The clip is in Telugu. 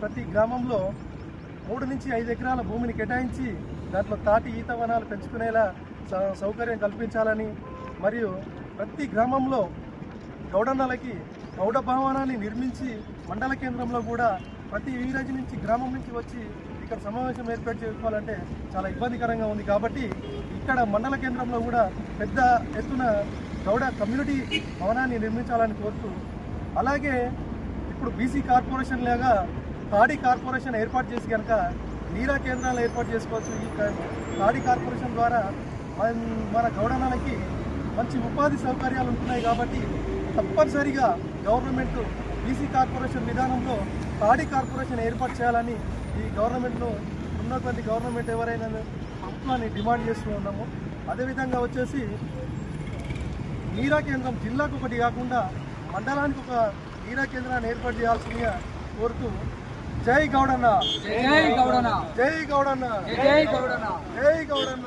ప్రతి గ్రామంలో 3 నుంచి 5 ఎకరాల భూమిని కేటాయించి దాంట్లో తాటి ఈత వనాలు పెంచుకునేలా సౌకర్యం కల్పించాలని, మరియు ప్రతి గ్రామంలో గౌడన్నలకి గౌడ భవనాన్ని నిర్మించి మండల కేంద్రంలో కూడా ప్రతి విలేజ్ నుంచి గ్రామం నుంచి వచ్చి ఇక్కడ సమావేశం ఏర్పాటు చేసుకోవాలంటే చాలా ఇబ్బందికరంగా ఉంది. కాబట్టి ఇక్కడ మండల కేంద్రంలో కూడా పెద్ద ఎత్తున గౌడ కమ్యూనిటీ భవనాన్ని నిర్మించాలని కోరుతూ, అలాగే ఇప్పుడు బీసీ కార్పొరేషన్ లాగా తాడి కార్పొరేషన్ ఏర్పాటు చేసి కనుక నీరా కేంద్రాలు ఏర్పాటు చేసుకోవచ్చు. ఈ తాడి కార్పొరేషన్ ద్వారా మన గౌడన్నలకి మంచి ఉపాధి సౌకర్యాలు ఉంటున్నాయి. కాబట్టి తప్పనిసరిగా గవర్నమెంట్ బీసీ కార్పొరేషన్ విధానంలో తాడి కార్పొరేషన్ ఏర్పాటు చేయాలని ఈ గవర్నమెంట్ను ఉన్నటువంటి గవర్నమెంట్ ఎవరైనా ప్రభుత్వాన్ని డిమాండ్ చేస్తూ ఉన్నాము. అదేవిధంగా వచ్చేసి నీరా కేంద్రం జిల్లాకు ఒకటి కాకుండా మండలానికి ఒక నీరా కేంద్రాన్ని ఏర్పాటు చేయాల్సిందిగా కోరుతూ, జై గౌడన్న, జై గౌడన్న, జై గౌడన్న, జై గౌడన్న, జై గౌడన్న.